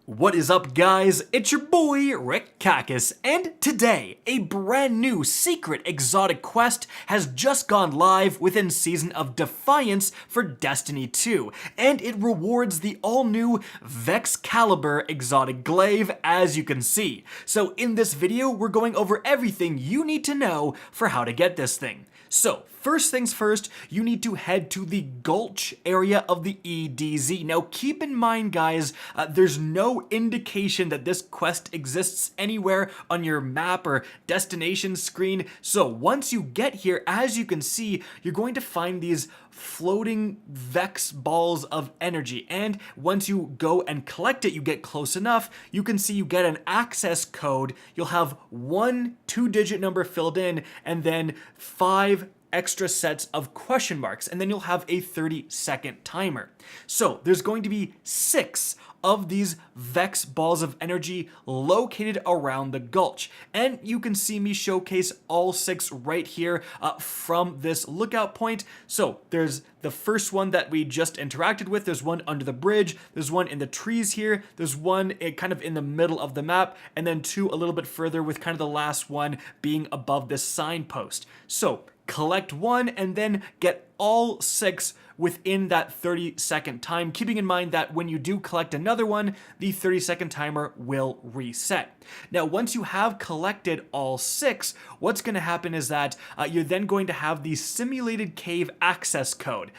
What is up, guys? It's your boy Rick Kakis, and today a brand new secret exotic quest has just gone live within Season of Defiance for Destiny 2, and it rewards the all-new Vexcalibur exotic Glaive, as you can see. So in this video, we're going over everything you need to know for how to get this thing. So, first things first, you need to head to the Gulch area of the EDZ. Now, keep in mind, guys, there's no indication that this quest exists anywhere on your map or destination screen. So, once you get here, as you can see, you're going to find these floating Vex balls of energy. And once you go and collect it, you get close enough, you can see you get an access code. You'll have one 2-digit number filled in, and then 5 extra sets of question marks, and then you'll have a 30-second timer. So there's going to be 6 of these Vex balls of energy located around the Gulch, and you can see me showcase all 6 right here from this lookout point. So there's the first one that we just interacted with, there's one under the bridge, there's one in the trees here, there's one kind of in the middle of the map, and then 2 a little bit further, with kind of the last one being above this signpost. So collect 1 and then get all 6 within that 30-second time, keeping in mind that when you do collect another one, the 30-second timer will reset. Now, once you have collected all 6, what's going to happen is that you're then going to have the simulated cave access code,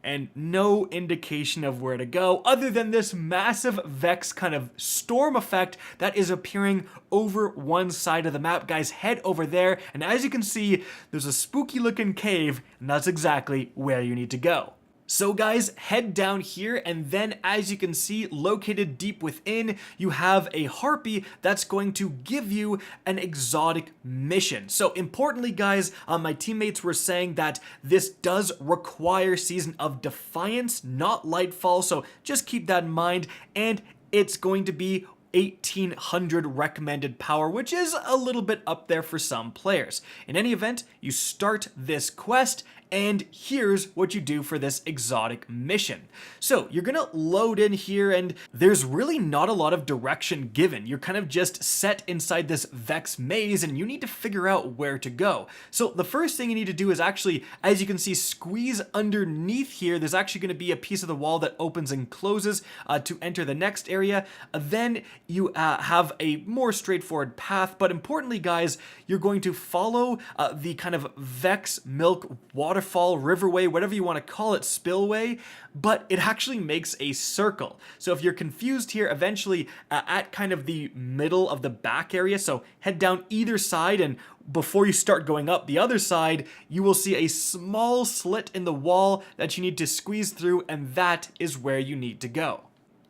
and no indication of where to go other than this massive Vex kind of storm effect that is appearing over one side of the map. Guys, head over there, and as you can see, there's a spooky looking cave, and that's exactly where you need to go. So guys, head down here, and then as you can see, located deep within, you have a harpy that's going to give you an exotic mission. So importantly, guys, my teammates were saying that this does require Season of Defiance, not Lightfall, so just keep that in mind, and it's going to be 1800 recommended power, which is a little bit up there for some players. In any event, you start this quest, and here's what you do for this exotic mission. So you're gonna load in here, and there's really not a lot of direction given. You're kind of just set inside this Vex maze, and you need to figure out where to go. So the first thing you need to do is actually, as you can see, squeeze underneath here. There's actually gonna be a piece of the wall that opens and closes to enter the next area. Then you have a more straightforward path, but importantly, guys, you're going to follow the kind of Vex milk waterfall, riverway, whatever you want to call it, spillway, but it actually makes a circle. So if you're confused here, eventually at kind of the middle of the back area, so head down either side, and before you start going up the other side, you will see a small slit in the wall that you need to squeeze through, and that is where you need to go.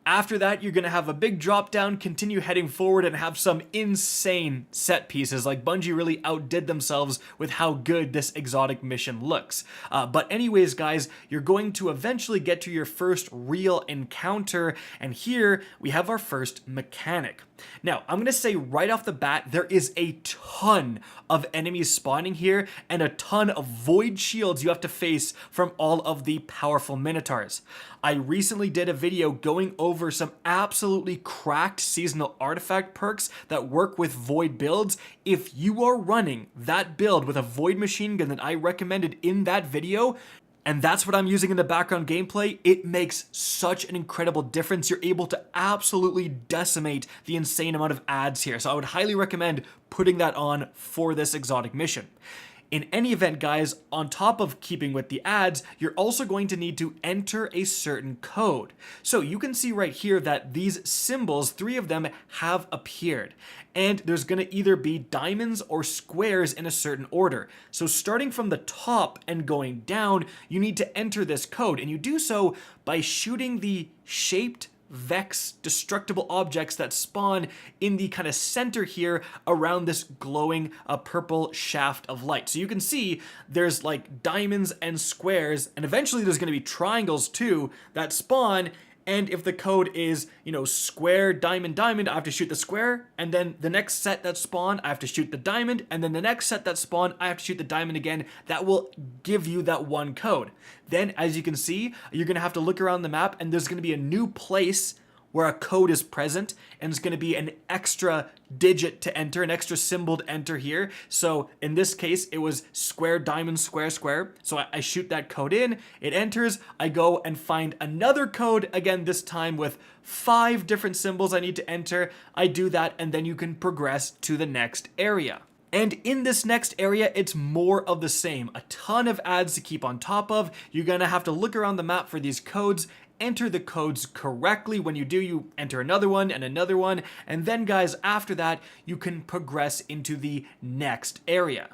After that, you're going to have a big drop down, continue heading forward, and have some insane set pieces. Like, Bungie really outdid themselves with how good this exotic mission looks. But anyways, guys, you're going to eventually get to your first real encounter, and here we have our first mechanic. Now, I'm going to say right off the bat, there is a ton of enemies spawning here, and a ton of void shields you have to face from all of the powerful minotaurs. I recently did a video going over some absolutely cracked seasonal artifact perks that work with void builds. If you are running that build with a void machine gun that I recommended in that video, and that's what I'm using in the background gameplay, it makes such an incredible difference. You're able to absolutely decimate the insane amount of adds here. So I would highly recommend putting that on for this exotic mission. In any event, guys, on top of keeping with the ads, you're also going to need to enter a certain code. So you can see right here that these symbols, 3 of them, have appeared. And there's going to either be diamonds or squares in a certain order. So starting from the top and going down, you need to enter this code. And you do so by shooting the shaped Vex destructible objects that spawn in the kind of center here around this glowing purple shaft of light. So you can see there's like diamonds and squares, and eventually there's going to be triangles too that spawn, And if the code is, square, diamond, diamond, I have to shoot the square. And then the next set that spawn, I have to shoot the diamond. And then the next set that spawn, I have to shoot the diamond again. That will give you that one code. Then, as you can see, you're going to have to look around the map and there's going to be a new place where a code is present, and it's going to be an extra digit to enter, an extra symbol to enter here. So in this case, it was square, diamond, square, square. So I shoot that code in, it enters, I go and find another code, again, this time with 5 different symbols I need to enter. I do that, and then you can progress to the next area. And in this next area, it's more of the same. A ton of ads to keep on top of. You're gonna have to look around the map for these codes, enter the codes correctly. When you do, you enter another one, and then guys, after that, you can progress into the next area.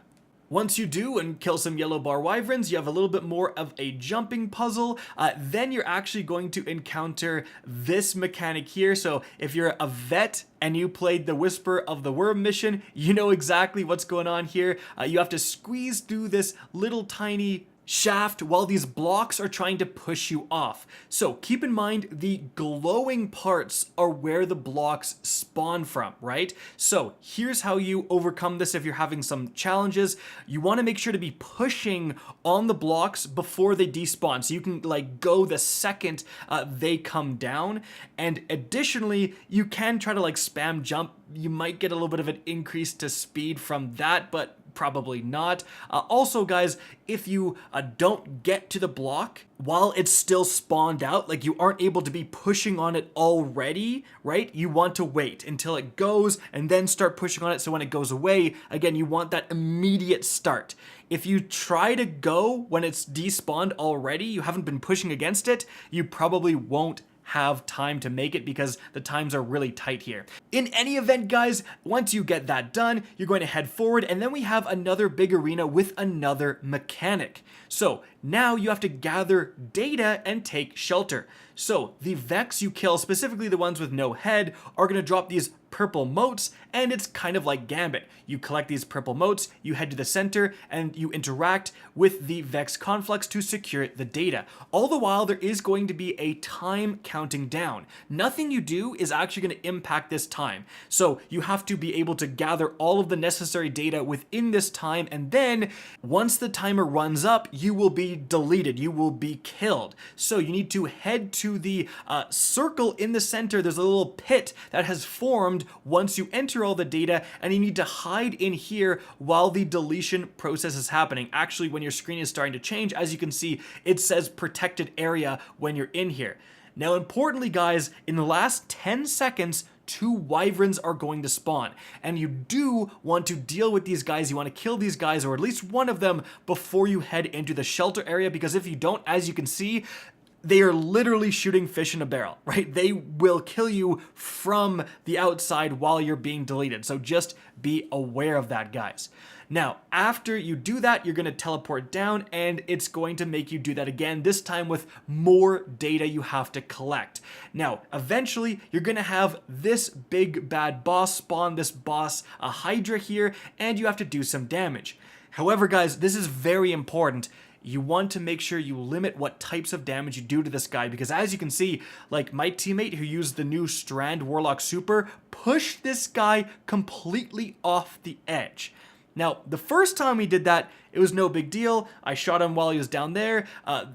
Once you do and kill some yellow bar wyverns, you have a little bit more of a jumping puzzle. Then you're actually going to encounter this mechanic here. So if you're a vet and you played the Whisper of the Worm mission, you know exactly what's going on here. You have to squeeze through this little tiny shaft while these blocks are trying to push you off. So keep in mind, the glowing parts are where the blocks spawn from, right? So here's how you overcome this if you're having some challenges. You want to make sure to be pushing on the blocks before they despawn, so you can like go the second they come down. And additionally, you can try to like spam jump. You might get a little bit of an increase to speed from that, but probably not. Also, guys, if you don't get to the block while it's still spawned out, like you aren't able to be pushing on it already, right? You want to wait until it goes and then start pushing on it. So when it goes away, again, you want that immediate start. If you try to go when it's despawned already, you haven't been pushing against it, you probably won't have time to make it because the times are really tight here. In any event, guys, once you get that done, you're going to head forward, and then we have another big arena with another mechanic. So now you have to gather data and take shelter. So the Vex you kill, specifically the ones with no head, are going to drop these purple motes, and it's kind of like Gambit. You collect these purple motes, you head to the center, and you interact with the Vex conflux to secure the data. All the while, there is going to be a time counting down. Nothing you do is actually going to impact this time. So you have to be able to gather all of the necessary data within this time, and then once the timer runs up, you will be deleted. You will be killed. So you need to head to the circle in the center. There's a little pit that has formed once you enter all the data, and you need to hide in here while the deletion process is happening. Actually, when your screen is starting to change, as you can see, it says protected area when you're in here. Now, importantly, guys, in the last 10 seconds, 2 wyverns are going to spawn, and you do want to deal with these guys. You want to kill these guys, or at least one of them, before you head into the shelter area, because if you don't, as you can see, they are literally shooting fish in a barrel, right? They will kill you from the outside while you're being deleted. So just be aware of that, guys. Now, after you do that, you're going to teleport down, and it's going to make you do that again, this time with more data you have to collect. Now, eventually, you're going to have this big bad boss spawn, this boss, a Hydra here, and you have to do some damage. However, guys, this is very important. You want to make sure you limit what types of damage you do to this guy, because as you can see, like my teammate who used the new Strand Warlock Super pushed this guy completely off the edge. Now, the first time we did that, it was no big deal. I shot him while he was down there.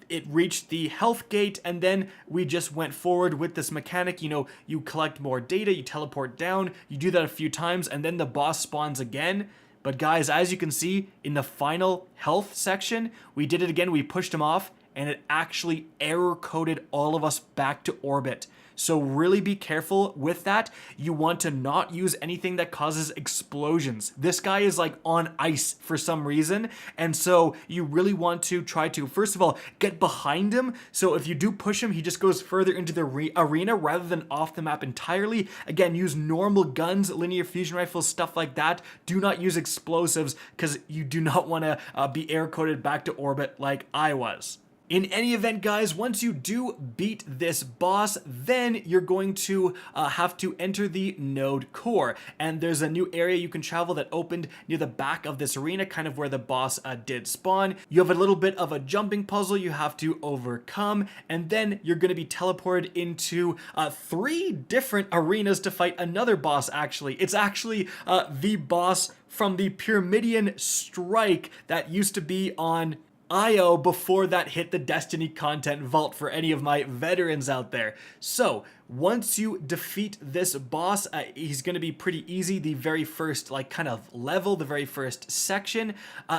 It reached the health gate, and then we just went forward with this mechanic. You know, you collect more data, you teleport down, you do that a few times, and then the boss spawns again. But guys, as you can see, in the final health section, we did it again. We pushed him off, and it actually error-coded all of us back to orbit. So really be careful with that. You want to not use anything that causes explosions. This guy is like on ice for some reason, and so you really want to try to, first of all, get behind him. So if you do push him, he just goes further into the arena rather than off the map entirely. Again, use normal guns, linear fusion rifles, stuff like that. Do not use explosives, because you do not want to be air-coded back to orbit like I was. In any event, guys, once you do beat this boss, then you're going to have to enter the node core. And there's a new area you can travel that opened near the back of this arena, kind of where the boss did spawn. You have a little bit of a jumping puzzle you have to overcome, and then you're going to be teleported into 3 different arenas to fight another boss, actually. It's actually the boss from the Pyramidian Strike that used to be on IO before that hit the Destiny content vault for any of my veterans out there. So Once you defeat this boss, he's going to be pretty easy, the very first like kind of level, the very first section.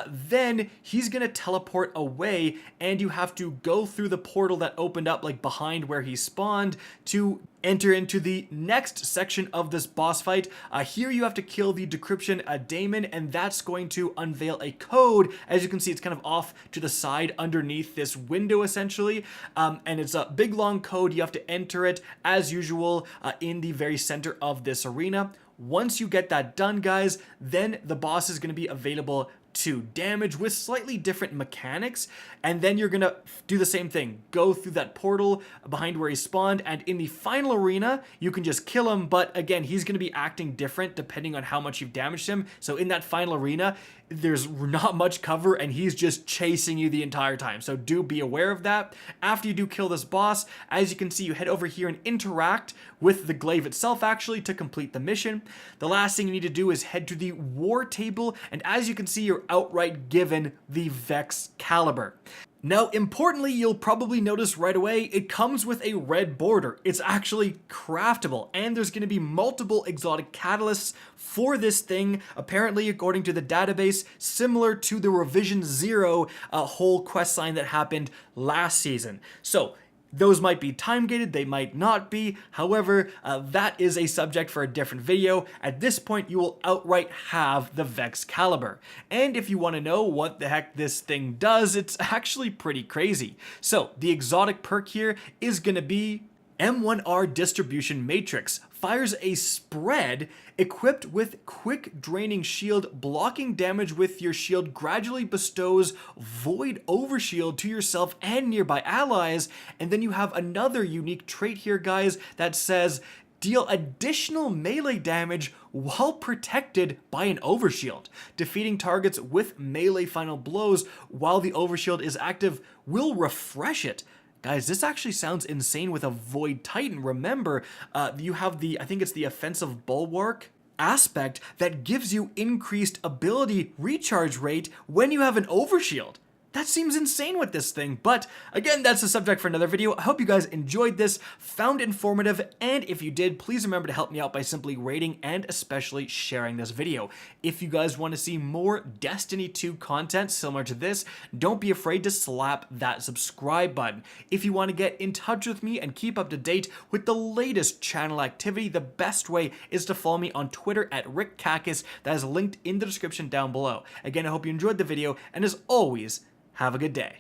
Then he's going to teleport away and you have to go through the portal that opened up like behind where he spawned to enter into the next section of this boss fight. Here you have to kill the decryption daemon, and that's going to unveil a code. As you can see, it's kind of off to the side underneath this window essentially, and it's a big long code. You have to enter it as usual in the very center of this arena. Once you get that done, guys, then the boss is going to be available to damage with slightly different mechanics, and then you're gonna do the same thing, go through that portal behind where he spawned, and in the final arena you can just kill him, but again he's gonna be acting different depending on how much you've damaged him. So in that final arena there's not much cover and he's just chasing you the entire time, so do be aware of that. After you do kill this boss, as you can see, you head over here and interact with the glaive itself actually to complete the mission. The last thing you need to do is head to the war table, and as you can see, you're outright given the Vexcalibur. Now, importantly, you'll probably notice right away, it comes with a red border. It's actually craftable, and there's going to be multiple exotic catalysts for this thing, apparently, according to the database, similar to the Revision 0 whole quest line that happened last season. So, those might be time-gated, they might not be. However, that is a subject for a different video. At this point, you will outright have the Vexcalibur. And if you want to know what the heck this thing does, it's actually pretty crazy. So, the exotic perk here is going to be M1R Distribution Matrix. Fires a spread equipped with quick draining shield. Blocking damage with your shield gradually bestows void overshield to yourself and nearby allies. And then you have another unique trait here, guys, that says deal additional melee damage while protected by an overshield. Defeating targets with melee final blows while the overshield is active will refresh it. Guys, this actually sounds insane with a Void Titan. Remember, you have the, I think it's the offensive bulwark aspect that gives you increased ability recharge rate when you have an overshield. That seems insane with this thing, but again, that's a subject for another video. I hope you guys enjoyed this, found informative, and if you did, please remember to help me out by simply rating and especially sharing this video. If you guys want to see more Destiny 2 content similar to this, don't be afraid to slap that subscribe button. If you want to get in touch with me and keep up to date with the latest channel activity, the best way is to follow me on Twitter at RickCacus. That is linked in the description down below. Again, I hope you enjoyed the video, and as always, have a good day.